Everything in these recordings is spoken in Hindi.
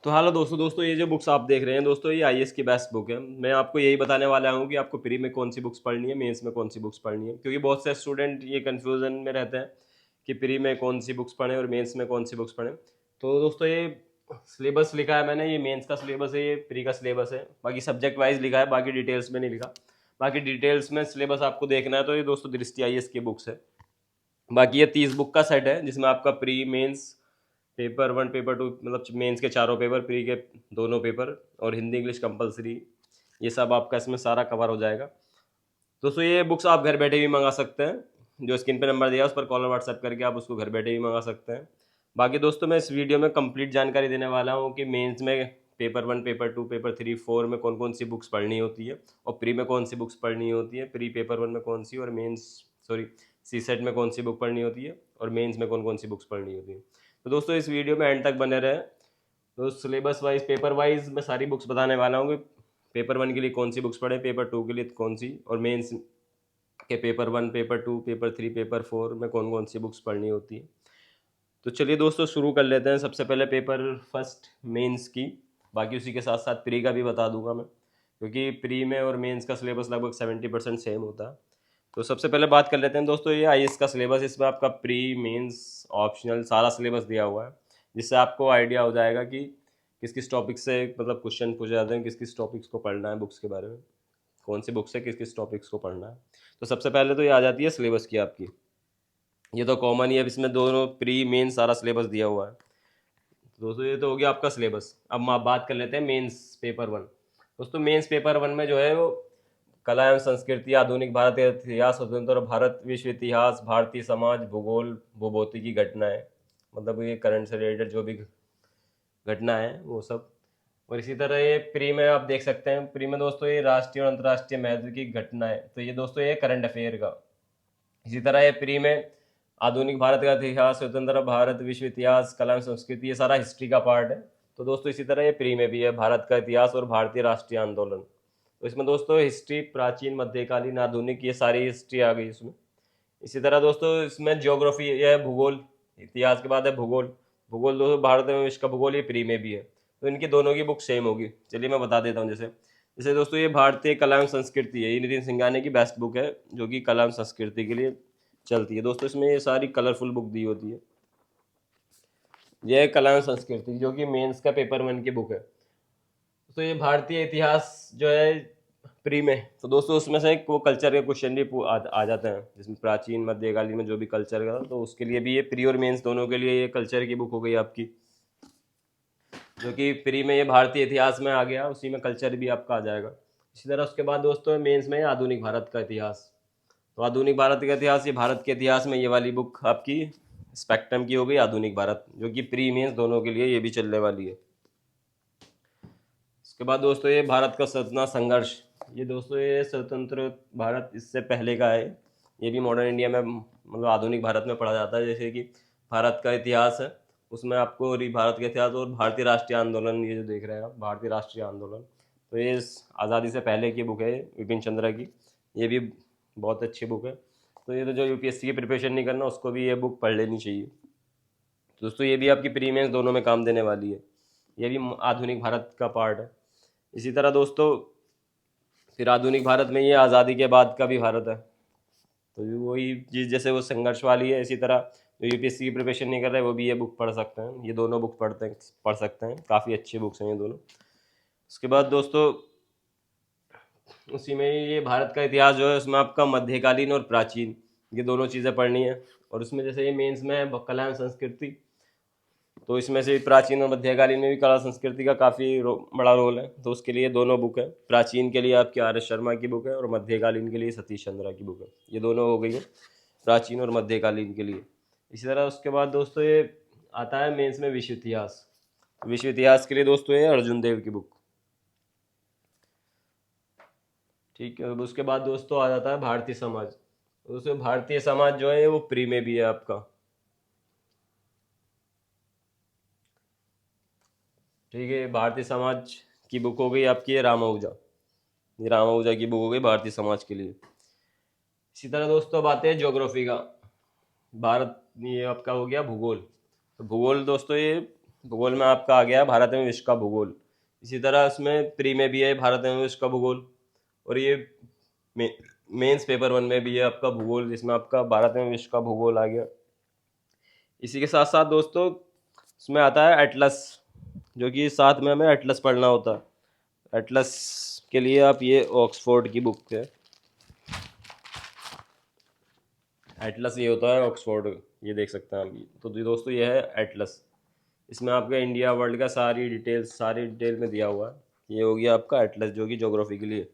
तो हेलो दोस्तों ये जो बुक्स आप देख रहे हैं दोस्तों, ये आईएएस की बेस्ट बुक है। मैं आपको यही बताने वाला हूँ कि आपको प्री में कौन सी बुक्स पढ़नी है, मेंस में कौन सी बुक्स पढ़नी है, क्योंकि बहुत से स्टूडेंट ये कन्फ्यूजन में रहते हैं कि प्री में कौन सी बुक्स पढ़ें और मेंस में कौन सी बुक्स पढ़ें। तो दोस्तों ये सिलेबस लिखा है मैंने, ये मेंस का सिलेबस है, ये प्री का सिलेबस है। बाकी सब्जेक्ट वाइज लिखा है, बाकी डिटेल्स में नहीं लिखा। बाकी डिटेल्स में सिलेबस आपको देखना है तो ये दोस्तों दृष्टि आईएएस की बुक्स है। बाकी ये 30 बुक का सेट है जिसमें आपका प्री मेंस पेपर 1 पेपर 2 मतलब मेंस के चारों पेपर, प्री के दोनों पेपर और हिंदी इंग्लिश कंपलसरी, ये सब आपका इसमें सारा कवर हो जाएगा। दोस्तों ये बुक्स आप घर बैठे भी मंगा सकते हैं, जो स्क्रीन पे नंबर दिया है उस पर कॉल और व्हाट्सएप करके आप उसको घर बैठे भी मंगा सकते हैं। बाकी दोस्तों मैं इस वीडियो में कंप्लीट जानकारी देने वाला हूँ कि मेंस में पेपर 1 पेपर 2 पेपर 3 4 में कौन कौन सी बुक्स पढ़नी होती है और प्री में कौन सी बुक्स पढ़नी होती है, प्री पेपर 1 में कौन सी और मेंस सॉरी सी सेट में कौन सी बुक पढ़नी होती है और मेंस में कौन कौन सी बुक्स पढ़नी होती है। तो दोस्तों इस वीडियो में एंड तक बने रहे। तो सिलेबस वाइज पेपर वाइज मैं सारी बुक्स बताने वाला हूँ कि पेपर 1 के लिए कौन सी बुक्स पढ़े, पेपर 2 के लिए कौन सी, और मेंस के पेपर 1 पेपर 2 पेपर 3 पेपर 4 में कौन कौन सी बुक्स पढ़नी होती है। तो चलिए दोस्तों शुरू कर लेते हैं। सबसे पहले पेपर फर्स्ट मेंस की, बाकी उसी के साथ साथ प्री का भी बता दूंगा मैं, क्योंकि प्री में और मेंस का सिलेबस लगभग 70% सेम होता है। तो सबसे पहले बात कर लेते हैं दोस्तों ये आईएएस का सिलेबस। इसमें आपका प्री मेंस ऑप्शनल सारा सिलेबस दिया हुआ है, जिससे आपको आइडिया हो जाएगा कि किस किस टॉपिक से मतलब क्वेश्चन पूछे जाते हैं, किस किस टॉपिक्स को पढ़ना है, बुक्स के बारे में कौन सी बुक से किस किस टॉपिक्स को पढ़ना है। तो सबसे पहले तो ये आ जाती है सिलेबस की आपकी, ये तो कॉमन ही है, इसमें दोनों प्री मेन सारा सिलेबस दिया हुआ है। तो दोस्तों ये तो हो गया आपका सिलेबस। अब हम आप बात कर लेते हैं मेंस पेपर 1। दोस्तों मेंस पेपर 1 में जो है वो कला एवं संस्कृति, आधुनिक भारत का इतिहास, स्वतंत्र भारत, विश्व इतिहास, भारतीय समाज, भूगोल, भूभौतिकी घटनाएं, मतलब ये करंट से रिलेटेड जो भी घटना है वो सब। और इसी तरह ये प्री में आप देख सकते हैं, प्री में दोस्तों ये राष्ट्रीय और अंतर्राष्ट्रीय महत्व की घटनाएं, तो ये दोस्तों ये करंट अफेयर का। इसी तरह ये प्री में आधुनिक भारत का इतिहास, स्वतंत्र भारत, विश्व इतिहास, कला एवं संस्कृति, ये सारा हिस्ट्री का पार्ट है। तो दोस्तों इसी तरह ये प्री में भी है भारत का इतिहास और भारतीय राष्ट्रीय आंदोलन। तो इसमें दोस्तों हिस्ट्री, प्राचीन, मध्यकालीन, आधुनिक, ये सारी हिस्ट्री आ गई इसमें। इसी तरह दोस्तों इसमें ज्योग्राफी है, भूगोल, इतिहास के बाद है भूगोल। भूगोल दोस्तों भारत में विश्व का भूगोल, ये प्री में भी है। तो इनकी दोनों की बुक सेम होगी। चलिए मैं बता देता हूँ। जैसे जैसे दोस्तों ये भारतीय कला एवं संस्कृति है, ये नितिन सिंघानिया की बेस्ट बुक है जो कि कला एवं संस्कृति के लिए चलती है। दोस्तों इसमें ये सारी कलरफुल बुक दी होती है। यह है कला एवं संस्कृति जो कि मेंस का पेपर 1 की बुक है। तो ये भारतीय इतिहास जो है प्री में, तो दोस्तों उसमें से वो कल्चर के क्वेश्चन भी आ जाते हैं, जिसमें प्राचीन मध्यकालीन में जो भी कल्चर का, तो उसके लिए भी ये प्री और मेंस दोनों के लिए ये कल्चर की बुक हो गई आपकी। जो कि प्री में ये भारतीय इतिहास में आ गया, उसी में कल्चर भी आपका आ जाएगा। इसी तरह उसके बाद दोस्तों मेंस में आधुनिक भारत का इतिहास। तो आधुनिक भारत का इतिहास, ये भारत के इतिहास में ये वाली बुक आपकी स्पेक्ट्रम की हो गई, आधुनिक भारत, जो कि प्री मेंस दोनों के लिए ये भी चलने वाली है। उसके बाद दोस्तों ये भारत का स्वतंत्रता संघर्ष, ये दोस्तों ये स्वतंत्र भारत इससे पहले का है। ये भी मॉडर्न इंडिया में मतलब आधुनिक भारत में पढ़ा जाता है। जैसे कि भारत का इतिहास है, उसमें आपको भारत का इतिहास और भारतीय राष्ट्रीय आंदोलन, ये जो देख रहे हैं आप भारतीय राष्ट्रीय आंदोलन, तो ये आज़ादी से पहले की बुक है विपिन चंद्रा की। ये भी बहुत अच्छी बुक है। तो ये तो जो यूपीएससी की प्रिपरेशन नहीं करना उसको भी ये बुक पढ़ लेनी चाहिए। तो दोस्तों ये भी आपकी प्री मेंस दोनों में काम देने वाली है। ये भी आधुनिक भारत का पार्ट है। इसी तरह दोस्तों फिर आधुनिक भारत में ये आज़ादी के बाद का भी भारत है। तो वही चीज़ जैसे वो संघर्ष वाली है, इसी तरह जो यूपीएससी की प्रिपरेशन नहीं कर रहे वो भी ये बुक पढ़ सकते हैं। ये दोनों बुक पढ़ सकते हैं, काफ़ी अच्छी बुक्स हैं ये दोनों। उसके बाद दोस्तों उसी में ये भारत का इतिहास जो है उसमें आपका मध्यकालीन और प्राचीन, ये दोनों चीज़ें पढ़नी है। और उसमें जैसे ये मेंस में है कला एवं संस्कृति, तो इसमें से प्राचीन और मध्यकालीन में भी कला संस्कृति का काफ़ी बड़ा रोल है। तो उसके लिए दोनों बुक है। प्राचीन के लिए आपकी आर एस शर्मा की बुक है और मध्यकालीन के लिए सतीश चंद्रा की बुक है। ये दोनों हो गई है प्राचीन और मध्यकालीन के लिए। इसी तरह उसके बाद दोस्तों ये आता है मेंस में विश्व इतिहास। विश्व इतिहास के लिए दोस्तों ये अर्जुन देव की बुक, ठीक है। अब उसके बाद दोस्तों आ जाता है भारतीय समाज। दोस्तों भारतीय समाज जो है वो प्री में भी है आपका, ठीक है। भारतीय समाज की बुक हो गई आपकी है रामानुजा, ये रामानुजा की बुक हो गई भारतीय समाज के लिए। इसी तरह दोस्तों अब आते हैं ज्योग्राफी का। भारत ये आपका हो गया भूगोल। तो भूगोल दोस्तों ये भूगोल में आपका आ गया भारत एवं विश्व का भूगोल। इसी तरह इसमें प्री में भी है भारत एवं विश्व का भूगोल, और ये मेंस पेपर 1 में भी है आपका भूगोल, जिसमें आपका भारत एवं विश्व का भूगोल आ गया। इसी के साथ साथ दोस्तों इसमें आता है एटलस, जो कि साथ में हमें एटलस पढ़ना होता है। एटलस के लिए आप ये ऑक्सफोर्ड की बुक है, एटलस ये होता है ऑक्सफोर्ड, ये देख सकते हैं आप। तो दोस्तों ये है एटलस, इसमें आपका इंडिया वर्ल्ड का सारी डिटेल में दिया हुआ है। ये हो गया आपका एटलस, जो कि ज्योग्राफी के लिए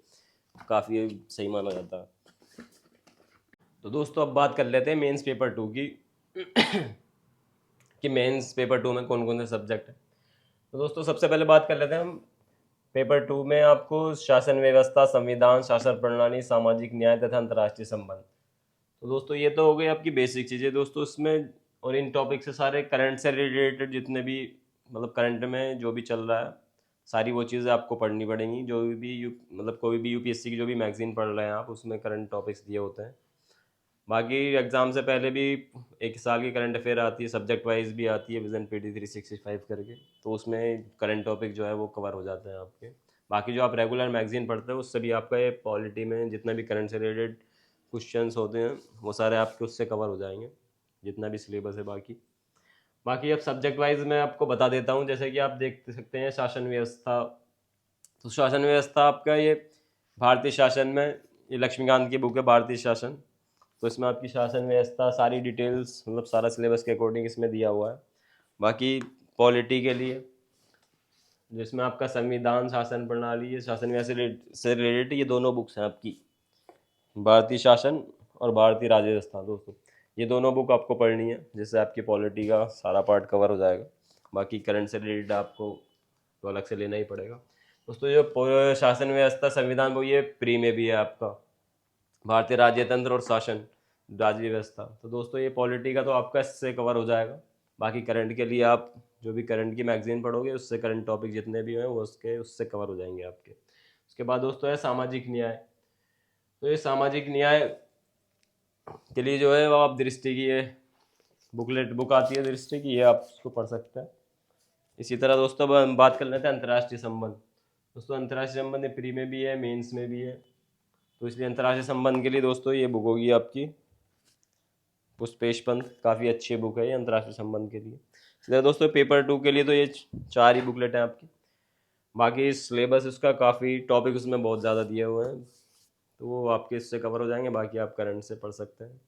काफ़ी सही माना जाता है। तो दोस्तों अब बात कर लेते हैं मेंस पेपर 2 की कि मेंस पेपर 2 में कौन कौन से सब्जेक्ट हैं। तो दोस्तों सबसे पहले बात कर लेते हैं हम पेपर 2 में आपको शासन व्यवस्था, संविधान, शासन प्रणाली, सामाजिक न्याय तथा अंतर्राष्ट्रीय संबंध। तो दोस्तों ये तो हो गई आपकी बेसिक चीज़ें दोस्तों इसमें, और इन टॉपिक से सारे करंट से रिलेटेड जितने भी मतलब करंट में जो भी चल रहा है सारी वो चीज़ें आपको पढ़नी पड़ेंगी। जो भी मतलब कोई भी यूपीएससी की जो भी मैगजीन पढ़ रहे हैं आप, उसमें करंट टॉपिक्स दिए होते हैं। बाकी एग्ज़ाम से पहले भी एक साल की करंट अफेयर आती है, सब्जेक्ट वाइज भी आती है, विजन पीटी 365 करके, तो उसमें करंट टॉपिक जो है वो कवर हो जाते हैं आपके। बाकी जो आप रेगुलर मैगजीन पढ़ते हैं उससे भी आपका ये पॉलिटी में जितना भी करंट से रिलेटेड क्वेश्चंस होते हैं वो सारे आपके उससे कवर हो जाएंगे, जितना भी सिलेबस है। बाकी अब सब्जेक्ट वाइज मैं आपको बता देता हूँ। जैसे कि आप देख सकते हैं शासन व्यवस्था, तो शासन व्यवस्था आपका ये भारतीय शासन में, ये लक्ष्मीकांत की बुक है भारतीय शासन, तो इसमें आपकी शासन व्यवस्था सारी डिटेल्स मतलब सारा सिलेबस के अकॉर्डिंग इसमें दिया हुआ है। बाकी पॉलिटी के लिए जिसमें आपका संविधान, शासन प्रणाली, ये शासन व्यवस्था से रिलेटेड ये दोनों बुक्स हैं आपकी, भारतीय शासन और भारतीय राज्य व्यवस्था। दोस्तों ये दोनों बुक आपको पढ़नी है, जिससे आपकी पॉलिटी का सारा पार्ट कवर हो जाएगा। बाकी करंट से रिलेटेड आपको तो अलग से लेना ही पड़ेगा। दोस्तों जो शासन व्यवस्था, संविधान, वो ये प्री में भी है आपका, भारतीय राज्यतंत्र और शासन राज्य व्यवस्था। तो दोस्तों ये पॉलिटी का तो आपका इससे कवर हो जाएगा। बाकी करंट के लिए आप जो भी करंट की मैगजीन पढ़ोगे उससे करंट टॉपिक जितने भी हैं वो उससे कवर हो जाएंगे आपके। उसके बाद दोस्तों है सामाजिक न्याय। तो ये सामाजिक न्याय के लिए जो है वो आप दृष्टि की ये बुक आती है दृष्टि की, ये आप उसको पढ़ सकते हैं। इसी तरह दोस्तों अब हम बात कर लेते हैं अंतर्राष्ट्रीय संबंध। दोस्तों अंतर्राष्ट्रीय संबंध प्री में भी है, मेंस में भी है, तो इसलिए अंतर्राष्ट्रीय संबंध के लिए दोस्तों ये बुक होगी आपकी पुष्पेश पंत, काफ़ी अच्छी बुक है ये अंतर्राष्ट्रीय संबंध के लिए। इसलिए दोस्तों पेपर 2 के लिए तो ये 4 ही बुकलेट हैं आपकी। बाकी सिलेबस उसका काफ़ी टॉपिक उसमें बहुत ज़्यादा दिए हुए हैं, तो वो आपके इससे कवर हो जाएंगे। बाकी आप करंट से पढ़ सकते हैं।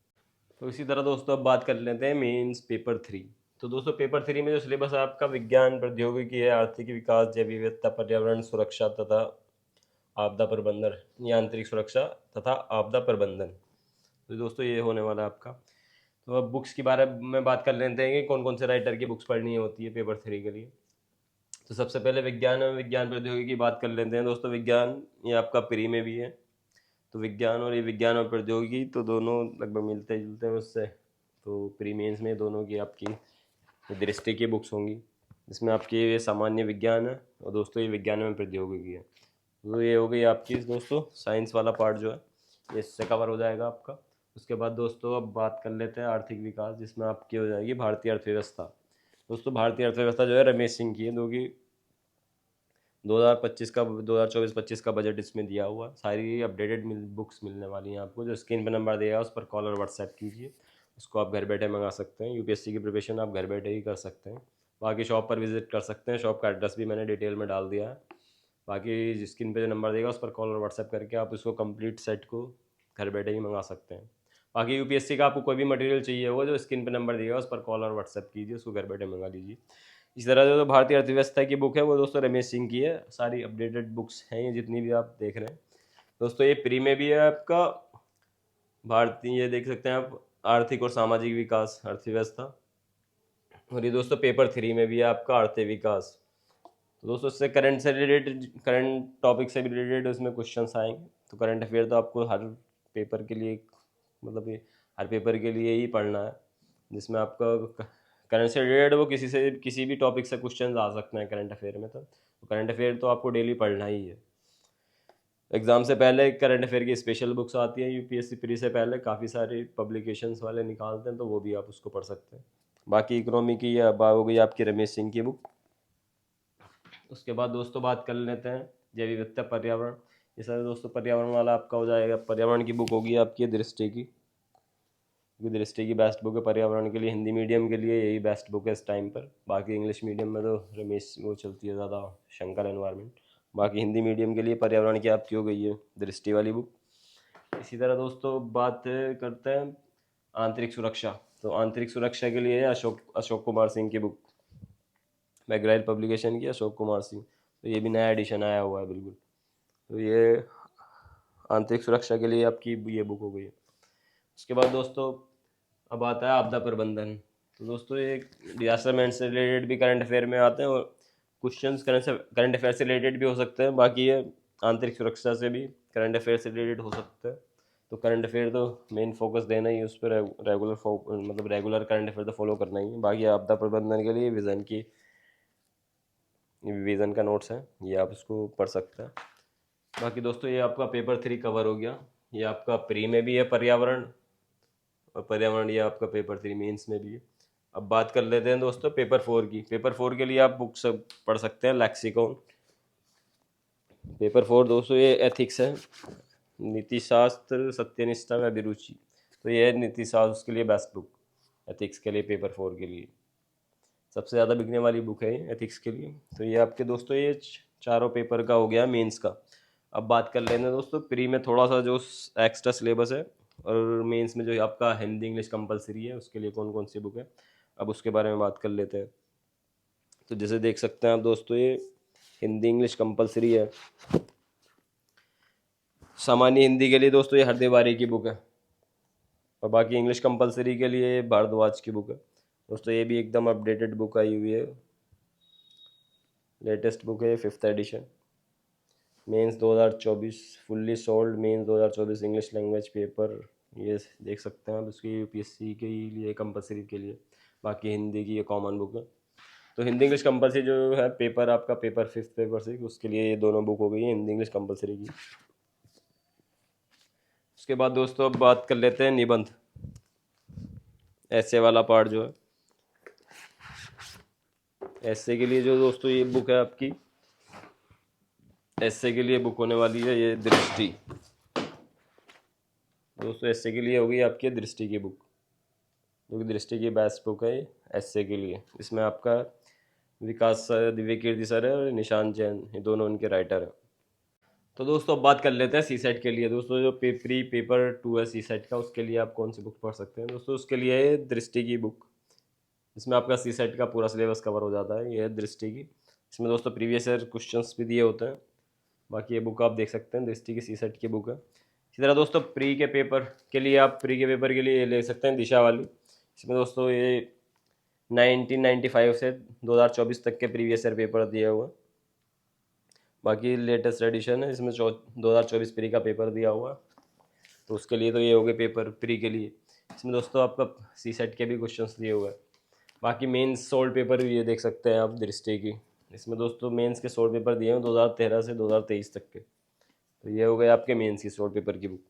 तो इसी तरह दोस्तों अब बात कर लेते हैं मेंस पेपर 3। तो दोस्तों पेपर 3 में जो सिलेबस है आपका विज्ञान, प्रौद्योगिकी है, आर्थिक विकास, जैव विविधता, पर्यावरण सुरक्षा तथा आपदा प्रबंधन, या आंतरिक सुरक्षा तथा आपदा प्रबंधन। तो दोस्तों ये होने वाला है आपका। तो अब बुक्स के बारे में बात कर लेते हैं कि कौन कौन से राइटर की बुक्स पढ़नी होती है पेपर 3 के लिए। तो सबसे पहले विज्ञान और विज्ञान प्रौद्योगिकी की बात कर लेते हैं। दोस्तों विज्ञान ये आपका प्री में भी है, तो विज्ञान और ये विज्ञान और प्रौद्योगिकी तो दोनों लगभग मिलते जुलते हैं उससे, तो प्री मेंस में दोनों की आपकी दृष्टि की बुक्स होंगी, जिसमें आपकी ये सामान्य विज्ञान है और दोस्तों ये विज्ञान में प्रौद्योगिकी है। तो ये हो गई आपकी दोस्तों साइंस वाला पार्ट जो है ये इससे कवर हो जाएगा आपका। उसके बाद दोस्तों अब बात कर लेते हैं आर्थिक विकास, जिसमें आपकी हो जाएगी भारतीय अर्थव्यवस्था। दोस्तों भारतीय अर्थव्यवस्था जो है रमेश सिंह की है, जो कि 2024-25 का बजट इसमें दिया हुआ। सारी अपडेटेड बुक्स मिलने वाली हैं आपको। जो स्क्रीन पर नंबर दिया है उस पर कॉल और व्हाट्सएप कीजिए, उसको आप घर बैठे मंगा सकते हैं। यूपीएससी की प्रिपरेशन आप घर बैठे ही कर सकते हैं। बाकी शॉप पर विजिट कर सकते हैं, शॉप का एड्रेस भी मैंने डिटेल में डाल दिया है। बाकी स्क्रीन पे जो नंबर देगा उस पर कॉल और व्हाट्सएप करके आप उसको कंप्लीट सेट को घर बैठे ही मंगा सकते हैं। बाकी यूपीएससी का आपको कोई भी मटेरियल चाहिए होगा जो स्क्रीन पे नंबर दिएगा उस पर कॉल और व्हाट्सएप कीजिए, उसको घर बैठे मंगा लीजिए। इस तरह जो भारतीय अर्थव्यवस्था की बुक है वो दोस्तों रमेश सिंह की है। सारी अपडेटेड बुक्स हैं ये जितनी भी आप देख रहे हैं। दोस्तों ये प्री में भी है आपका भारतीय, ये देख सकते हैं आप, आर्थिक और सामाजिक विकास, अर्थव्यवस्था, और ये दोस्तों पेपर 3 में भी है आपका आर्थिक विकास। तो दोस्तों इससे करंट से रिलेटेड, करंट टॉपिक से भी रिलेटेड उसमें क्वेश्चंस आएंगे। तो करंट अफेयर तो आपको हर पेपर के लिए मतलब ये हर पेपर के लिए ही पढ़ना है, जिसमें आपका करंट से रिलेटेड वो किसी भी टॉपिक से क्वेश्चंस आ सकते हैं करंट अफेयर में। तो करंट अफेयर तो आपको डेली पढ़ना ही है। एग्ज़ाम से पहले करंट अफेयर की स्पेशल बुक्स आती हैं यूपीएससी प्री से पहले, काफ़ी सारे पब्लिकेशंस वाले निकालते हैं, तो वो भी आप उसको पढ़ सकते हैं। बाकी इकोनॉमी की या हो गई आपकी रमेश सिंह की बुक। उसके बाद दोस्तों बात कर लेते हैं जैव विविधता पर्यावरण। ये सारे दोस्तों पर्यावरण वाला आपका हो जाएगा। पर्यावरण की बुक होगी आपकी दृष्टि की, क्योंकि दृष्टि की बेस्ट बुक है पर्यावरण के लिए। हिंदी मीडियम के लिए यही बेस्ट बुक है इस टाइम पर। बाकी इंग्लिश मीडियम में तो रमेश वो चलती है ज़्यादा, शंकर एनवायरमेंट। बाकी हिंदी मीडियम के लिए पर्यावरण की आपकी हो गई है दृष्टि वाली बुक। इसी तरह दोस्तों बात करते हैं आंतरिक सुरक्षा। तो आंतरिक सुरक्षा के लिए है अशोक कुमार सिंह की बुक, मैग्राइल पब्लिकेशन की, अशोक कुमार सिंह। तो ये भी नया एडिशन आया हुआ है बिल्कुल। तो ये आंतरिक सुरक्षा के लिए आपकी ये बुक हो गई है। उसके बाद दोस्तों अब आता है आपदा प्रबंधन। तो दोस्तों ये डिजास्टर से रिलेटेड भी करंट अफेयर में आते हैं, और क्वेश्चंस करंट अफेयर से रिलेटेड भी हो सकते हैं। बाकी ये आंतरिक सुरक्षा से भी करंट अफेयर से रिलेटेड हो सकते हैं। तो करंट अफेयर तो मेन फोकस देना ही है उस पर, रेगुलर करंट अफेयर तो फॉलो करना ही है। बाकी आपदा प्रबंधन के लिए विजन का नोट्स है, ये आप इसको पढ़ सकते हैं। बाकी दोस्तों ये आपका पेपर 3 कवर हो गया। ये आपका प्री में भी है पर्यावरण, और पर्यावरण ये आपका पेपर 3 मेंस में भी है। अब बात कर लेते हैं दोस्तों पेपर 4 की। पेपर 4 के लिए आप बुक्स पढ़ सकते हैं लैक्सिकॉन। पेपर 4 दोस्तों ये एथिक्स है, नीति शास्त्र, सत्यनिष्ठा व अभिरुचि। तो ये है नीति शास्त्र, उसके लिए बेस्ट बुक एथिक्स के लिए, पेपर 4 के लिए सबसे ज़्यादा बिकने वाली बुक है एथिक्स के लिए। तो ये आपके दोस्तों ये चारों पेपर का हो गया मेंस का। अब बात कर लेते हैं दोस्तों प्री में थोड़ा सा जो एक्स्ट्रा सिलेबस है, और मेंस में जो आपका हिंदी इंग्लिश कंपलसरी है, उसके लिए कौन कौन सी बुक है अब उसके बारे में बात कर लेते हैं। तो जैसे देख सकते हैं आप दोस्तों ये हिंदी इंग्लिश कंपलसरी है। सामान्य हिंदी के लिए दोस्तों ये हरदेव आर्य की बुक है, और बाकी इंग्लिश कंपलसरी के लिए भारद्वाज की बुक है। दोस्तों ये भी एकदम अपडेटेड बुक आई हुई है, लेटेस्ट बुक है, 5th edition. Mains 2024 fully solved mains 2024 English language paper, ये देख सकते हैं आप। इसकी यूपीएससी के लिए कंपलसरी के लिए। बाकी हिंदी की ये कॉमन बुक है। तो हिंदी इंग्लिश कंपलसरी जो है पेपर आपका पेपर 5th पेपर 6, उसके लिए ये दोनों बुक हो गई है हिंदी इंग्लिश कंपलसरी की। उसके बाद दोस्तों अब बात कर लेते हैं निबंध, ऐसे वाला पार्ट जो है। ऐसे के लिए जो दोस्तों ये बुक है आपकी, ऐसे के लिए बुक होने वाली है ये दृष्टि। दोस्तों ऐसे के लिए होगी आपकी दृष्टि की बुक, जो कि दृष्टि की बेस्ट बुक है ऐसे के लिए। इसमें आपका विकास सर, दिव्य कीर्ति सर है, और निशांत जैन, ये दोनों उनके राइटर हैं। तो दोस्तों अब बात कर लेते हैं सी सेट के लिए। दोस्तों जो पेपर 2 है सी सेट का, उसके लिए आप कौन सी बुक पढ़ सकते हैं दोस्तों? उसके लिए है दृष्टि की बुक, इसमें आपका सी सेट का पूरा सिलेबस कवर हो जाता है। ये है दृष्टि की, इसमें दोस्तों प्रीवियस ईयर क्वेश्चंस भी दिए होते हैं। बाकी ये बुक आप देख सकते हैं, दृष्टि की सी सेट की बुक है। इसी तरह दोस्तों प्री के पेपर के लिए आप ये ले सकते हैं दिशा वाली। इसमें दोस्तों ये 1995 से 2024 तक के प्रीवियस ईयर पेपर दिए हुए हैं। बाकी लेटेस्ट एडिशन है, इसमें 2024 प्री का पेपर दिया हुआ है। तो उसके लिए तो ये हो गए पेपर प्री के लिए। इसमें दोस्तों आपका सी सेट के भी क्वेश्चंस दिए हुए हैं। बाकी मेंस सोल्ड पेपर भी ये देख सकते हैं आप दृष्टि की। इसमें दोस्तों मेंस के सोल्ड पेपर दिए हैं 2013 से 2023 तक के। तो ये हो गए आपके मेंस की सोल्ड पेपर की बुक।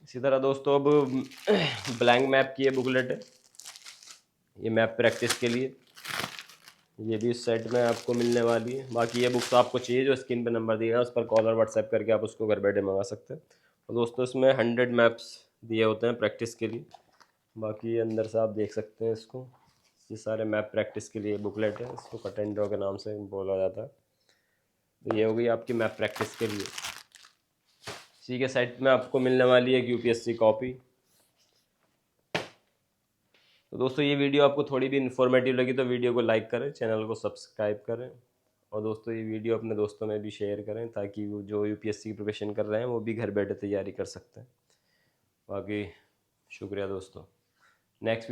इसी तरह दोस्तों अब ब्लैंक मैप की ये बुकलेट है, ये मैप प्रैक्टिस के लिए, ये भी इस सेट में आपको मिलने वाली है। बाकी ये बुक्स आपको चाहिए जो स्क्रीन पे नंबर दिया है उस पर कॉल और व्हाट्सएप करके आप उसको घर बैठे मंगा सकते हैं। और दोस्तों इसमें 100 मैप्स दिए होते हैं प्रैक्टिस के लिए। बाकी अंदर से आप देख सकते हैं इसको, ये सारे मैप प्रैक्टिस के लिए बुकलेट है, इसको कट एंड ड्रॉ के नाम से बोला जाता है। तो ये हो गई आपकी मैप प्रैक्टिस के लिए। इसी के साइट में आपको मिलने वाली है यूपीएससी कॉपी। तो दोस्तों ये वीडियो आपको थोड़ी भी इन्फॉर्मेटिव लगी तो वीडियो को लाइक करें, चैनल को सब्सक्राइब करें, और दोस्तों ये वीडियो अपने दोस्तों में भी शेयर करें, ताकि वो जो यूपीएससी की प्रिपरेशन कर रहे हैं वो भी घर बैठे तैयारी कर सकते हैं। बाकी शुक्रिया दोस्तों। नेक्स्ट